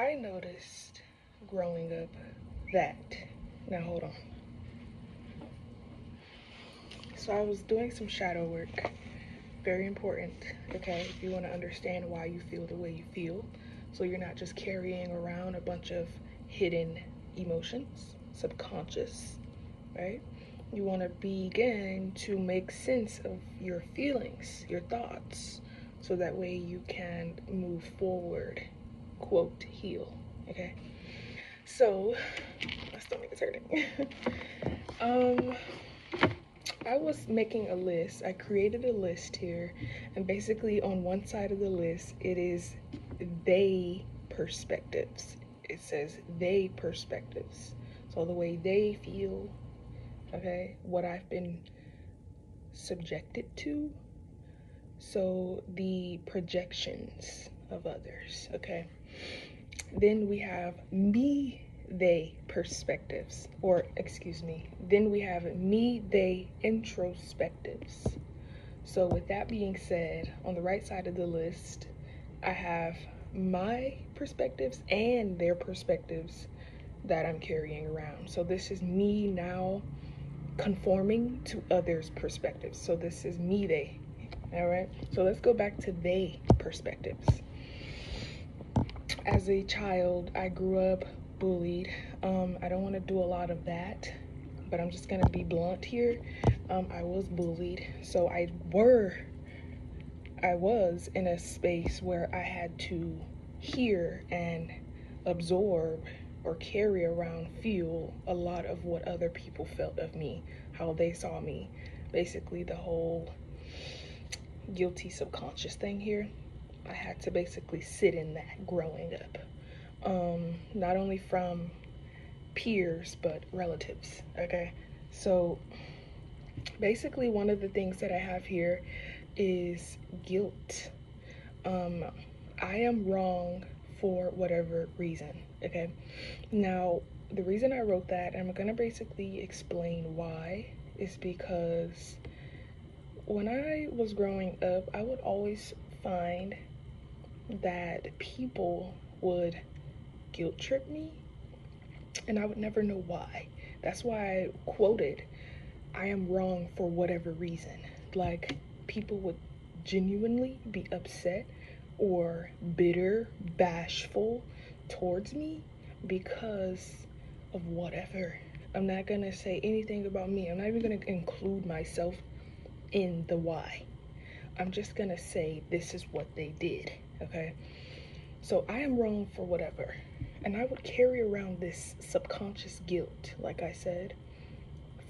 I noticed growing up that, now hold on. So I was doing some shadow work, very important, okay, if you want to understand why you feel the way you feel. So you're not just carrying around a bunch of hidden emotions, subconscious, right? You want to begin to make sense of your feelings, your thoughts, so that way you can move forward, quote, heal, okay? So, my stomach is hurting. I was making a list. I created a list here, and basically on one side of the list, it is they perspectives. It says they perspectives. So the way they feel, okay, what I've been subjected to. So the projections of others, okay. Then we have me, they perspectives, or excuse me, then we have me, they introspectives. So with that being said, on the right side of the list, I have my perspectives and their perspectives that I'm carrying around. So this is me now conforming to others' perspectives. So this is me, they. All right. So let's go back to they perspectives. As a child, I grew up bullied. I don't want to do a lot of that, but I'm just going to be blunt here. I was bullied. So I was in a space where I had to hear and absorb or carry around, feel a lot of what other people felt of me, how they saw me. Basically, the whole guilty subconscious thing here. I had to basically sit in that growing up. Not only from peers, but relatives, okay? So basically one of the things that I have here is guilt. I am wrong for whatever reason, okay? Now, the reason I wrote that, and I'm gonna basically explain why, is because when I was growing up, I would always find that people would guilt trip me, and I would never know why. That's why I quoted, I am wrong for whatever reason. Like, people would genuinely be upset or bitter, bashful towards me because of whatever. I'm not gonna say anything about me. I'm not even gonna include myself in the why. I'm just gonna say this is what they did, okay? So I am wrong for whatever. And I would carry around this subconscious guilt, like I said,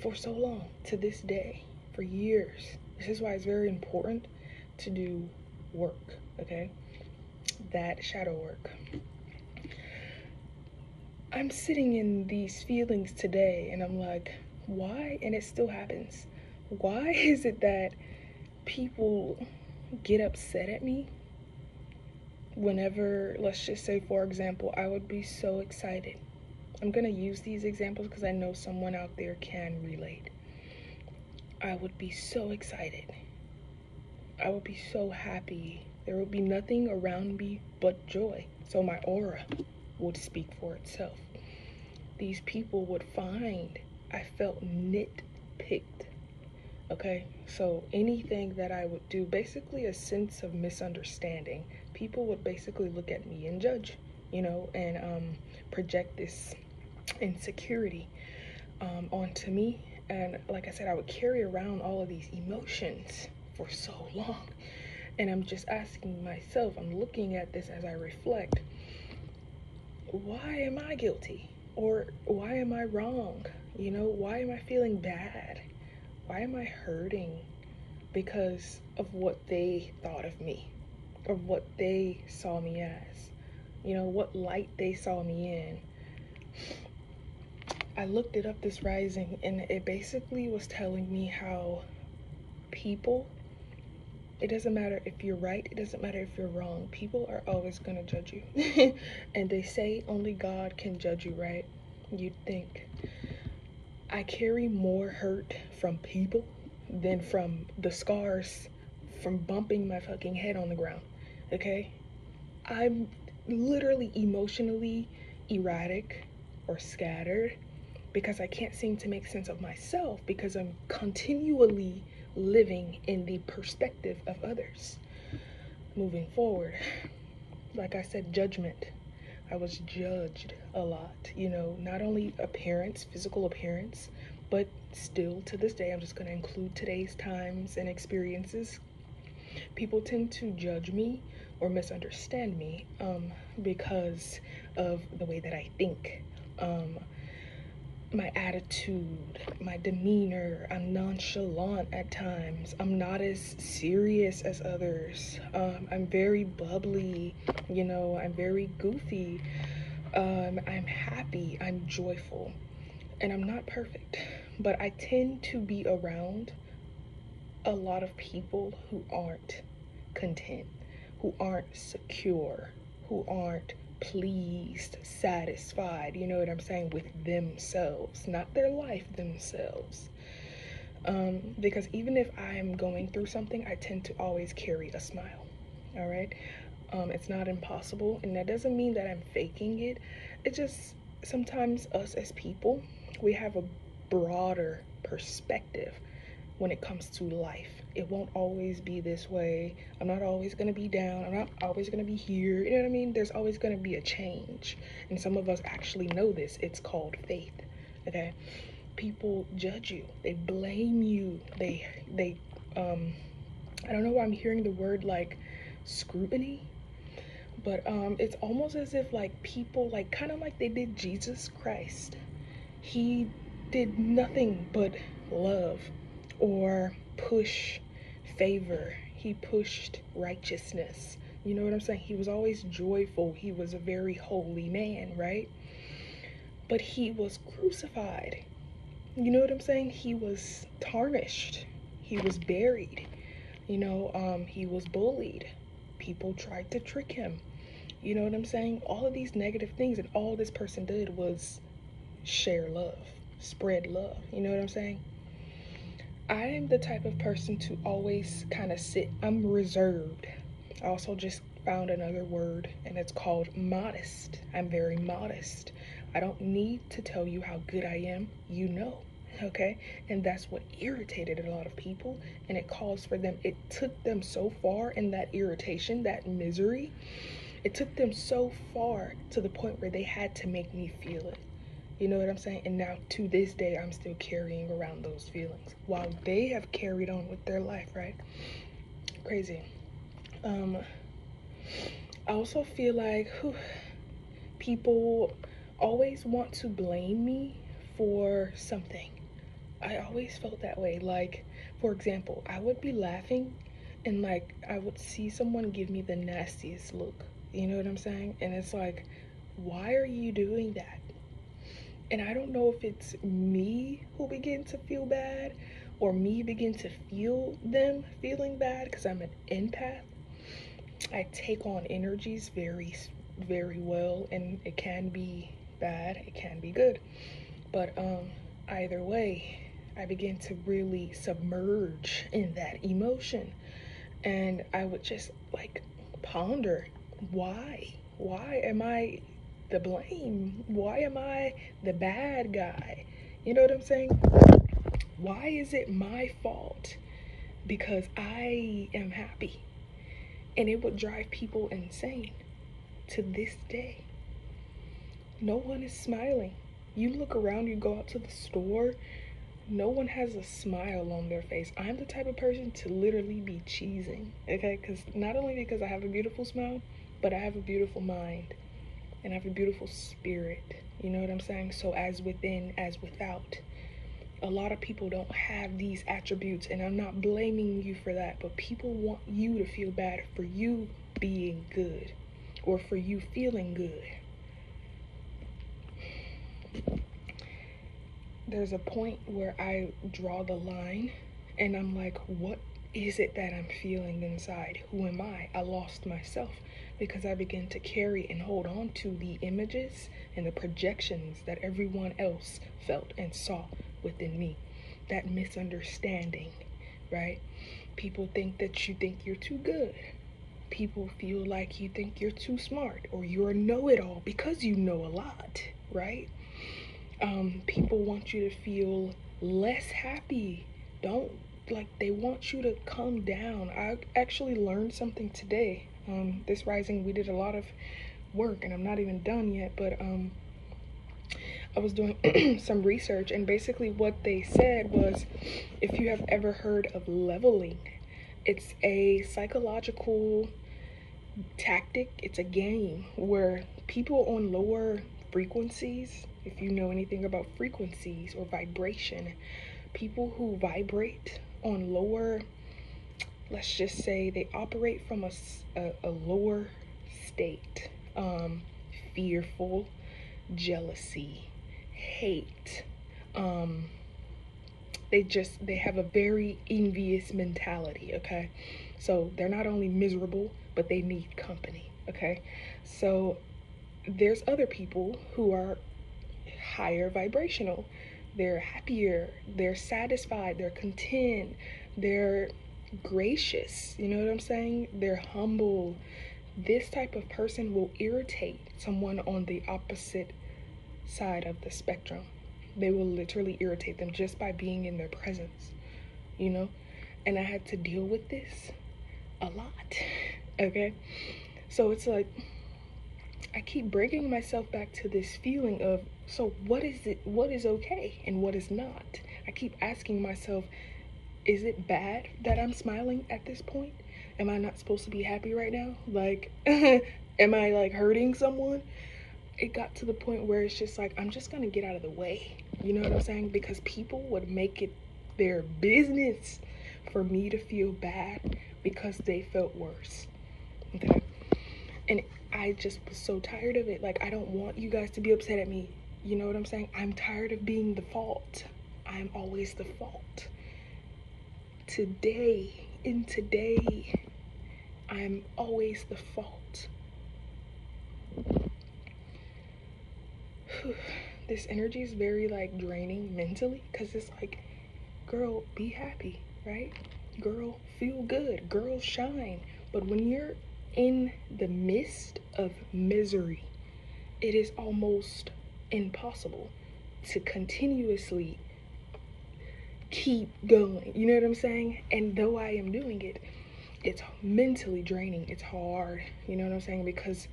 for so long, to this day, for years. This is why it's very important to do work, okay? That shadow work. I'm sitting in these feelings today and I'm like, why? And it still happens. Why is it that people get upset at me whenever, let's just say, for example, I would be so excited. I'm gonna use these examples because I know someone out there can relate. I would be so excited. I would be so happy. There would be nothing around me but joy. So my aura would speak for itself. These people would find I felt nitpicked. Okay, so anything that I would do, basically a sense of misunderstanding, people would basically look at me and judge, and project this insecurity onto me. And like I said, I would carry around all of these emotions for so long. And I'm just asking myself, I'm looking at this as I reflect, why am I guilty? Or why am I wrong? Why am I feeling bad? Why am I hurting? Because of what they thought of me, or what they saw me as, what light they saw me in. I looked it up this rising, and it basically was telling me how people, it doesn't matter if you're right, it doesn't matter if you're wrong, people are always going to judge you. And they say only God can judge you, right? You'd think. I carry more hurt from people than from the scars from bumping my fucking head on the ground, okay? I'm literally emotionally erratic or scattered because I can't seem to make sense of myself because I'm continually living in the perspective of others. Moving forward, like I said, judgment. I was judged a lot, not only appearance, physical appearance, but still to this day, I'm just going to include today's times and experiences. People tend to judge me or misunderstand me because of the way that I think, my attitude, my demeanor. I'm nonchalant at times. I'm not as serious as others. I'm very bubbly, I'm very goofy. I'm happy, I'm joyful, and I'm not perfect, but I tend to be around a lot of people who aren't content, who aren't secure, who aren't pleased, satisfied, you know what I'm saying, with themselves, not their life, themselves. Because even if I'm going through something, I tend to always carry a smile, all right? It's not impossible, and that doesn't mean that I'm faking it. It just, sometimes us as people, we have a broader perspective when it comes to life. It won't always be this way. I'm not always going to be down. I'm not always going to be here. You know what I mean? There's always going to be a change. And some of us actually know this. It's called faith. Okay? People judge you. They blame you. They I don't know why I'm hearing the word like scrutiny, but it's almost as if like people like kind of like they did Jesus Christ. He did nothing but love or push favor. He pushed righteousness. You know what I'm saying? He was always joyful. He was a very holy man, right? But he was crucified. You know what I'm saying? He was tarnished. He was buried. He was bullied. People tried to trick him. You know what I'm saying? All of these negative things, and all this person did was share love, spread love. You know what I'm saying? I am the type of person to always kind of I'm reserved. I also just found another word, and it's called modest. I'm very modest. I don't need to tell you how good I am. You know, okay? And that's what irritated a lot of people, and it took them so far in that irritation, that misery. It took them so far to the point where they had to make me feel it. You know what I'm saying? And now to this day, I'm still carrying around those feelings while they have carried on with their life, right? Crazy. I also feel like people always want to blame me for something. I always felt that way. Like, for example, I would be laughing and like I would see someone give me the nastiest look. You know what I'm saying? And it's like, why are you doing that? And I don't know if it's me who begin to feel bad or me begin to feel them feeling bad because I'm an empath. I take on energies very, very well, and it can be bad, it can be good. But either way, I begin to really submerge in that emotion. And I would just like ponder, why? Why am I the blame? Why am I the bad guy? You know what I'm saying? Why is it my fault? Because I am happy. And it would drive people insane to this day. No one is smiling. You look around, you go out to the store, no one has a smile on their face. I'm the type of person to literally be cheesing, okay? Because not only because I have a beautiful smile, but I have a beautiful mind. And I have a beautiful spirit. You know what I'm saying? So as within, as without. A lot of people don't have these attributes, and I'm not blaming you for that, but people want you to feel bad for you being good or for you feeling good. There's a point where I draw the line and I'm like, what is it that I'm feeling inside? Who am I? I lost myself because I began to carry and hold on to the images and the projections that everyone else felt and saw within me. That misunderstanding, right? People think that you think you're too good. People feel like you think you're too smart or you're a know-it-all because you know a lot, right? People want you to feel less happy. Don't, like, they want you to calm down. I actually learned something today. This rising, we did a lot of work and I'm not even done yet, but I was doing some research, and basically what they said was, if you have ever heard of leveling, it's a psychological tactic. It's a game where people on lower frequencies, if you know anything about frequencies or vibration, people who vibrate on lower, let's just say they operate from a lower state, fearful, jealousy, hate, they have a very envious mentality, okay? So they're not only miserable, but they need company, okay? So there's other people who are higher vibrational. They're happier, they're satisfied, they're content, they're gracious, you know what I'm saying? They're humble. This type of person will irritate someone on the opposite side of the spectrum. They will literally irritate them just by being in their presence, you know? And I had to deal with this a lot, okay? So it's like, I keep bringing myself back to this feeling of, so what is okay and what is not? I keep asking myself, is it bad that I'm smiling at this point? Am I not supposed to be happy right now? Like, am I like hurting someone? It got to the point where it's just like, I'm just gonna get out of the way. You know what I'm saying? Because people would make it their business for me to feel bad because they felt worse. Okay? And I just was so tired of it. Like, I don't want you guys to be upset at me. You know what I'm saying? I'm tired of being the fault. I'm always the fault. Today, I'm always the fault. This energy is very like draining mentally, because it's like, girl, be happy, right? Girl, feel good. Girl, shine. But when you're in the midst of misery, it is almost impossible to continuously keep going. You know what I'm saying? And though I am doing it, it's mentally draining. It's hard. You know what I'm saying? Because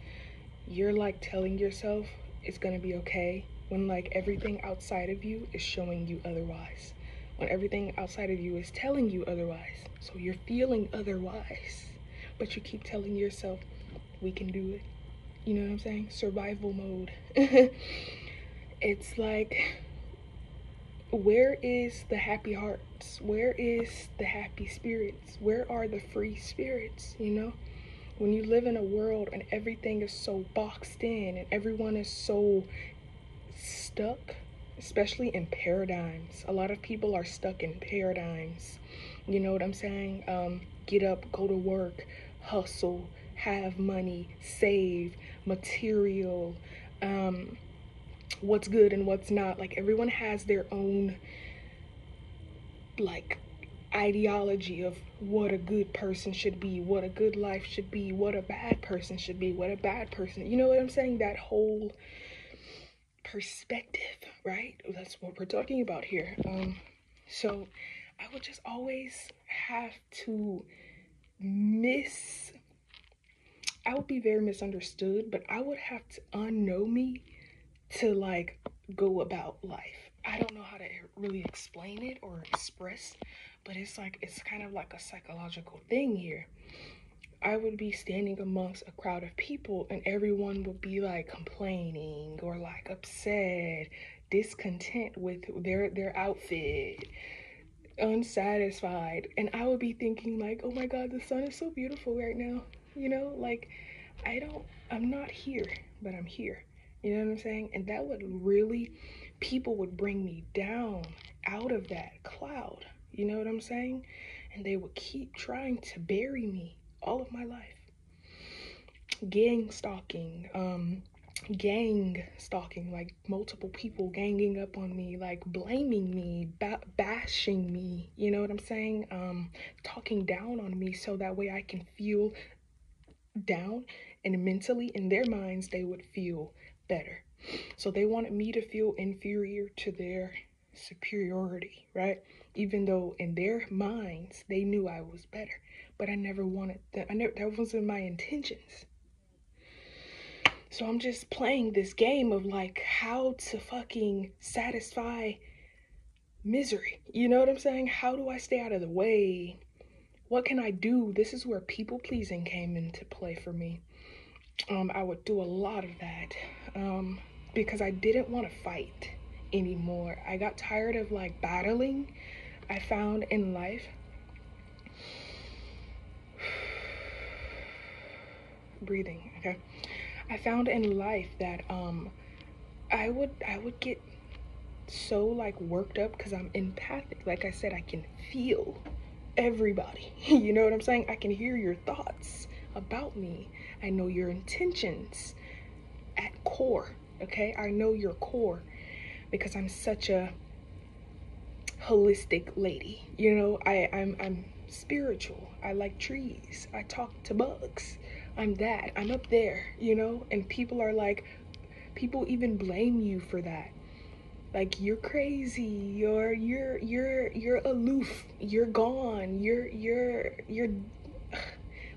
you're like telling yourself it's gonna be okay when like everything outside of you is showing you otherwise. When everything outside of you is telling you otherwise. So you're feeling otherwise. But you keep telling yourself, we can do it. You know what I'm saying? Survival mode. It's like, where is the happy hearts? Where is the happy spirits? Where are the free spirits, you know? When you live in a world and everything is so boxed in and everyone is so stuck, especially in paradigms. A lot of people are stuck in paradigms. You know what I'm saying? Get up, go to work, hustle, have money, save, material, what's good and what's not. Like, everyone has their own like ideology of what a good person should be, what a good life should be, what a bad person should be, what a bad person, you know what I'm saying? That whole perspective, right? That's what we're talking about here. So I would just always have to I would be very misunderstood, but I would have to unknow me to like go about life. I don't know how to really explain it or express, but it's like, it's kind of like a psychological thing here. I would be standing amongst a crowd of people and everyone would be like complaining or like upset, discontent with their outfit, unsatisfied, and I would be thinking like, oh my god, the sun is so beautiful right now, you know? Like, I'm not here, but I'm here, you know what I'm saying? And that would really, people would bring me down out of that cloud, you know what I'm saying? And they would keep trying to bury me all of my life. Gang stalking, like multiple people ganging up on me, like blaming me, bashing me, you know what I'm saying? Talking down on me so that way I can feel down, and mentally in their minds they would feel better. So they wanted me to feel inferior to their superiority, right? Even though in their minds they knew I was better, but I never wanted that. That wasn't my intentions. So I'm just playing this game of like how to fucking satisfy misery. You know what I'm saying? How do I stay out of the way? What can I do? This is where people pleasing came into play for me. I would do a lot of that because I didn't want to fight anymore. I got tired of like battling. I found in life breathing, okay? I found in life that I would get so like worked up because I'm empathic. Like I said, I can feel everybody. You know what I'm saying? I can hear your thoughts about me. I know your intentions at core, okay? I know your core because I'm such a holistic lady. You know, I'm spiritual. I like trees. I talk to bugs. I'm that. I'm up there, you know? And people are like, people even blame you for that. Like, you're crazy, you're aloof, you're gone, you're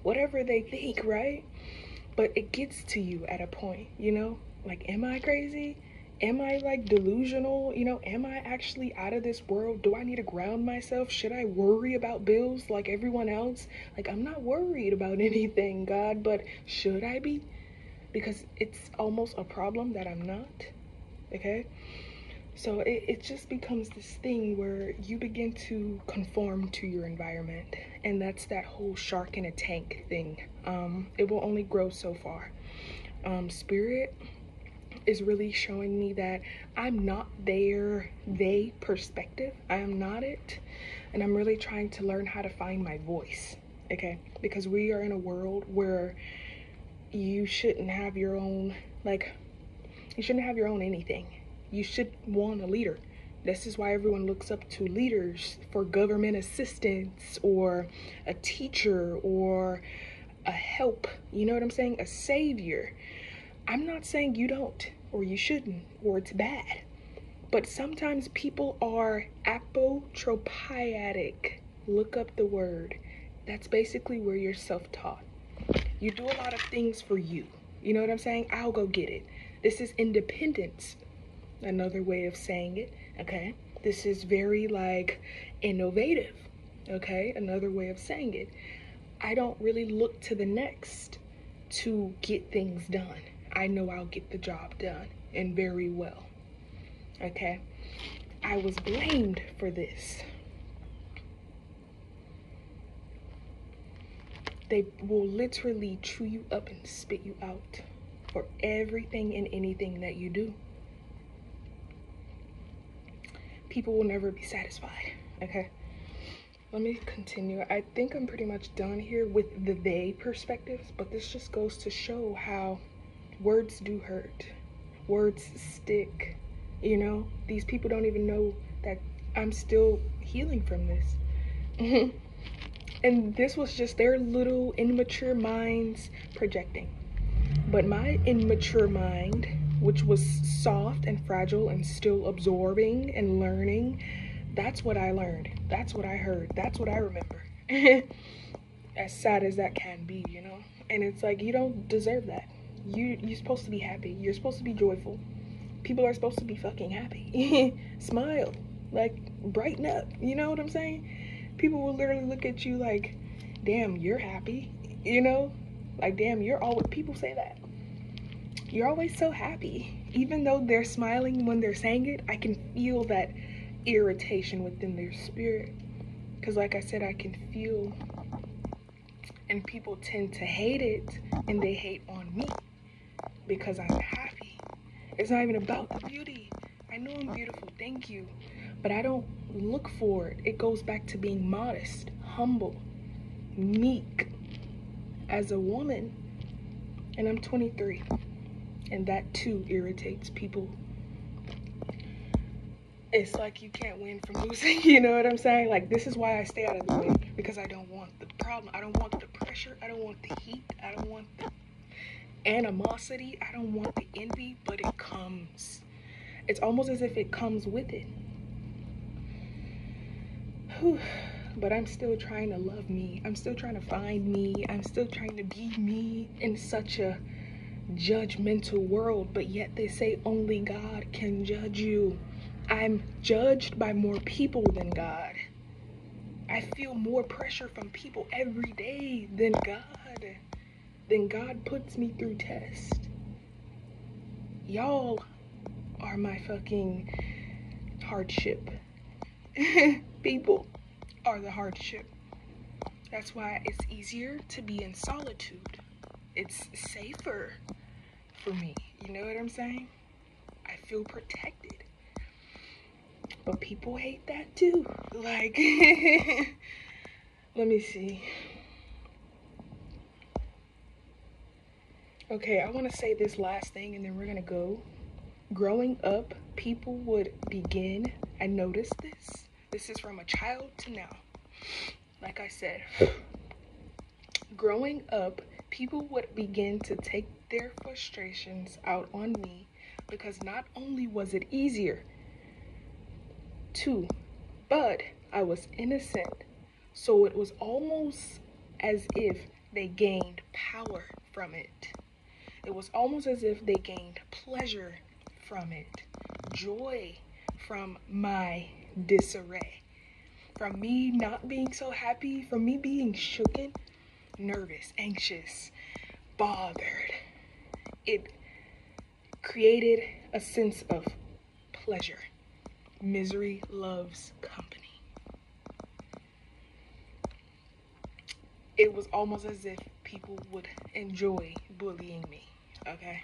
whatever they think, right? But it gets to you at a point, you know? Like, am I crazy? Am I like delusional? You know, am I actually out of this world? Do I need to ground myself? Should I worry about bills like everyone else? Like, I'm not worried about anything, God, but should I be? Because it's almost a problem that I'm not, okay? So it just becomes this thing where you begin to conform to your environment. And that's that whole shark in a tank thing. It will only grow so far. Spirit is really showing me that I'm not they perspective. I am not it. And I'm really trying to learn how to find my voice. Okay? Because we are in a world where you shouldn't have your own, like, you shouldn't have your own anything. You should want a leader. This is why everyone looks up to leaders for government assistance or a teacher or a help. You know what I'm saying? A savior. I'm not saying you don't or you shouldn't or it's bad. But sometimes people are apotropaic. Look up the word. That's basically where you're self-taught. You do a lot of things for you. You know what I'm saying? I'll go get it. This is independence. Another way of saying it, okay? This is very like innovative, okay? Another way of saying it. I don't really look to the next to get things done. I know I'll get the job done and very well, okay? I was blamed for this. They will literally chew you up and spit you out for everything and anything that you do. People will never be satisfied, okay? Let me continue. I think I'm pretty much done here with the they perspectives, but this just goes to show how words do hurt. Words stick, you know? These people don't even know that I'm still healing from this. And this was just their little immature minds projecting. But my immature mind, which was soft and fragile and still absorbing and learning, that's what I learned. That's what I heard. That's what I remember. As sad as that can be, you know? And it's like, you don't deserve that. You're supposed to be happy. You're supposed to be joyful. People are supposed to be fucking happy. Smile. Like, brighten up. You know what I'm saying? People will literally look at you like, damn, you're happy. You know? Like, damn, you're always, people say that. You're always so happy. Even though they're smiling when they're saying it, I can feel that irritation within their spirit. Because like I said, I can feel, and people tend to hate it, and they hate on me because I'm happy. It's not even about the beauty. I know I'm beautiful, thank you. But I don't look for it. It goes back to being modest, humble, meek as a woman. And I'm 23. And that too irritates people. It's like you can't win from losing, you know what I'm saying? Like, this is why I stay out of the way, because I don't want the problem. I don't want the pressure. I don't want the heat. I don't want the animosity. I don't want the envy, but it comes. It's almost as if it comes with it. Whew. But I'm still trying to love me. I'm still trying to find me. I'm still trying to be me in such a judgmental world, but yet they say only God can judge you. I'm judged by more people than God. I feel more pressure from people every day than God. Then God puts me through tests. Y'all are my fucking hardship. People are the hardship. That's why it's easier to be in solitude. It's safer for me. You know what I'm saying? I feel protected. But people hate that too. Like, let me see. Okay, I want to say this last thing and then we're going to go. Growing up, people would begin, I noticed this. This is from a child to now. Like I said, growing up, people would begin to take their frustrations out on me because not only was it easier to, but I was innocent. So it was almost as if they gained power from it. It was almost as if they gained pleasure from it, joy from my disarray, from me not being so happy, from me being shooken, nervous, anxious, bothered. It created a sense of pleasure. Misery loves company. It was almost as if people would enjoy bullying me, okay?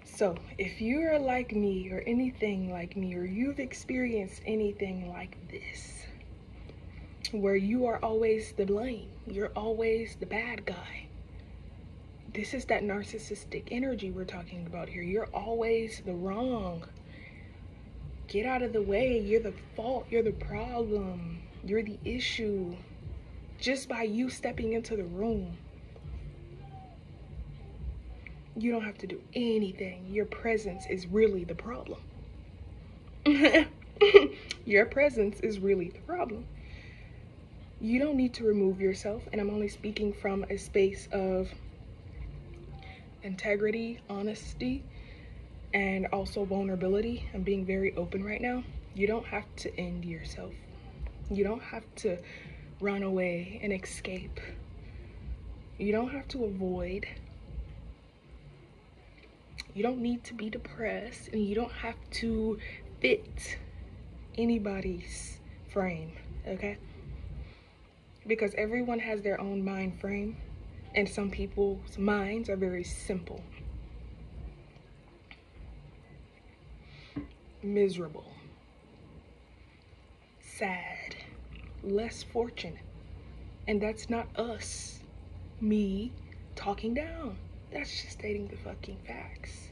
So, if you're like me or anything like me, or you've experienced anything like this, where you are always the blame, you're always the bad guy, this is that narcissistic energy we're talking about here. You're always the wrong. Get out of the way. You're the fault. You're the problem. You're the issue. Just by you stepping into the room, you don't have to do anything. Your presence is really the problem. Your presence is really the problem. You don't need to remove yourself, and I'm only speaking from a space of integrity, honesty, and also vulnerability. I'm being very open right now. You don't have to end yourself. You don't have to run away and escape. You don't have to avoid. You don't need to be depressed, and you don't have to fit anybody's frame, okay? Because everyone has their own mind frame, and some people's minds are very simple. Miserable. Sad. Less fortunate. And that's not us, me, talking down. That's just stating the fucking facts.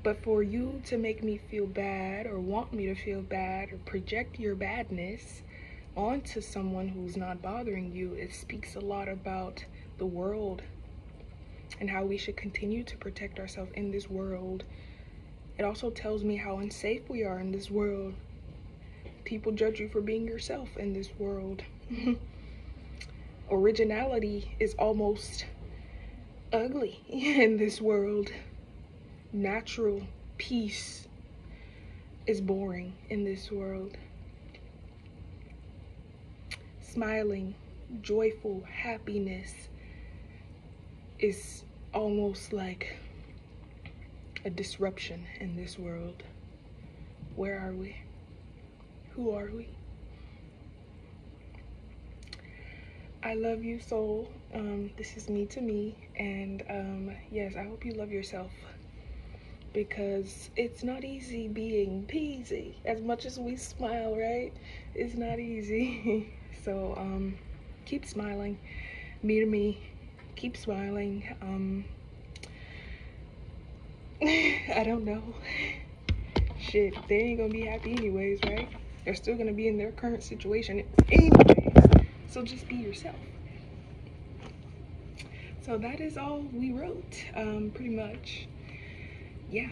But for you to make me feel bad or want me to feel bad or project your badness onto someone who's not bothering you, it speaks a lot about the world and how we should continue to protect ourselves in this world. It also tells me how unsafe we are in this world. People judge you for being yourself in this world. Originality is almost ugly in this world. Natural peace is boring in this world. Smiling, joyful happiness is almost like a disruption in this world. Where are we? Who are we? I love you, soul. This is me to me, and yes, I hope you love yourself, because it's not easy being peasy. As much as we smile, right? It's not easy. So keep smiling. Me to me, keep smiling. I don't know. Shit, they ain't gonna be happy anyways, right? They're still going to be in their current situation anyways. So just be yourself. So that is all we wrote, pretty much. Yeah.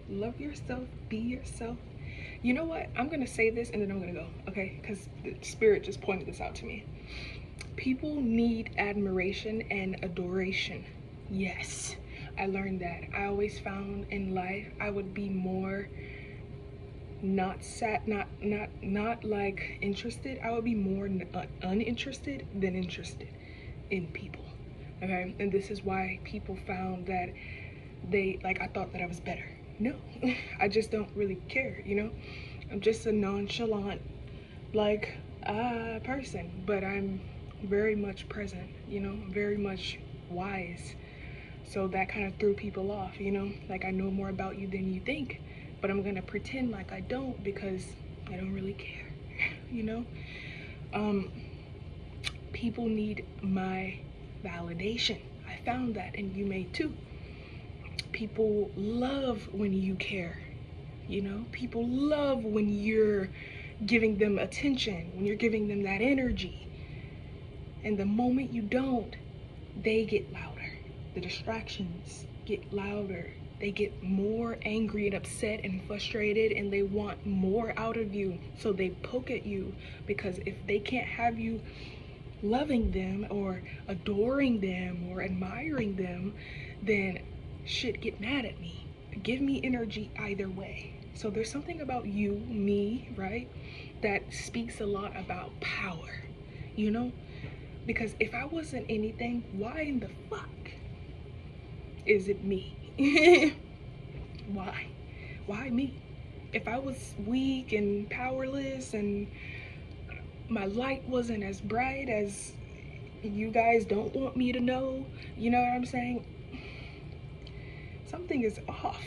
Love yourself, be yourself. You know what? I'm going to say this and then I'm going to go, okay? Because the spirit just pointed this out to me. People need admiration and adoration. Yes, I learned that. I always found in life I would be more not like interested. I would be more uninterested than interested in people. Okay, and this is why people found that they, like, I thought that I was better. No, I just don't really care, you know? I'm just a nonchalant, like, person, but I'm very much present, you know, very much wise. So that kind of threw people off, you know? Like, I know more about you than you think, but I'm gonna pretend like I don't because I don't really care, you know? People need my validation. I found that, and you may too. People love when you care, you know? People love when you're giving them attention, when you're giving them that energy. And the moment you don't, they get louder. The distractions get louder. They get more angry and upset and frustrated, and they want more out of you. So they poke at you, because if they can't have you loving them or adoring them or admiring them, then shit, get mad at me. Give me energy either way. So there's something about you, me, right, that speaks a lot about power, you know? Because if I wasn't anything, why in the fuck is it me? Why? Why me? If I was weak and powerless and my light wasn't as bright as you guys don't want me to know, you know what I'm saying? Something is off.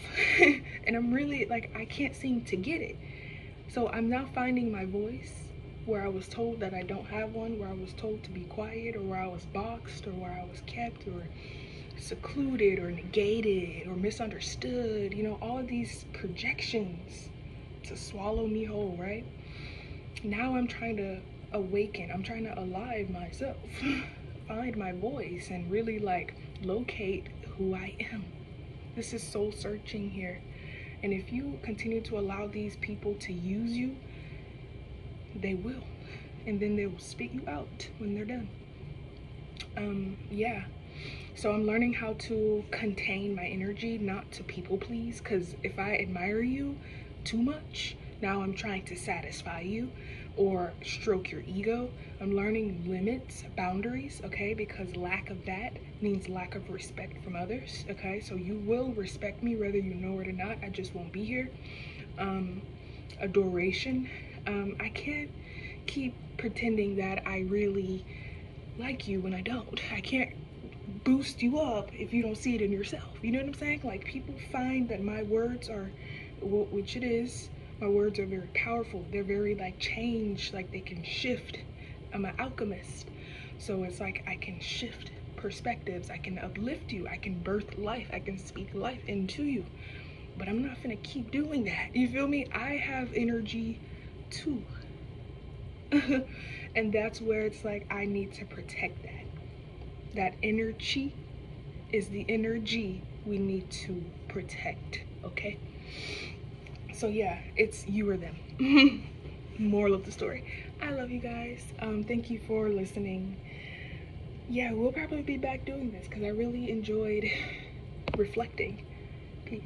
And I'm really, like, I can't seem to get it. So I'm now finding my voice, where I was told that I don't have one, where I was told to be quiet, or where I was boxed, or where I was kept, or secluded, or negated, or misunderstood, you know, all of these projections to swallow me whole, right? Now I'm trying to awaken, I'm trying to alive myself, find my voice, and really, like, locate who I am. This is soul searching here. And if you continue to allow these people to use you, they will. And then they will spit you out when they're done. Yeah. So I'm learning how to contain my energy, not to people please. Because if I admire you too much, now I'm trying to satisfy you or stroke your ego. I'm learning limits, boundaries, okay? Because lack of that means lack of respect from others, okay? So you will respect me whether you know it or not. I just won't be here. Adoration. I can't keep pretending that I really like you when I don't. I can't boost you up if you don't see it in yourself. You know what I'm saying? Like, people find that my words are, which it is, my words are very powerful. They're very, like, change, like they can shift. I'm an alchemist. So it's like I can shift perspectives. I can uplift you. I can birth life. I can speak life into you. But I'm not gonna keep doing that. You feel me? I have energy too. And that's where it's like I need to protect that. That energy is the energy we need to protect, okay? So yeah, it's you or them. Moral of the story. I love you guys. Thank you for listening. Yeah, we'll probably be back doing this because I really enjoyed reflecting. Peace.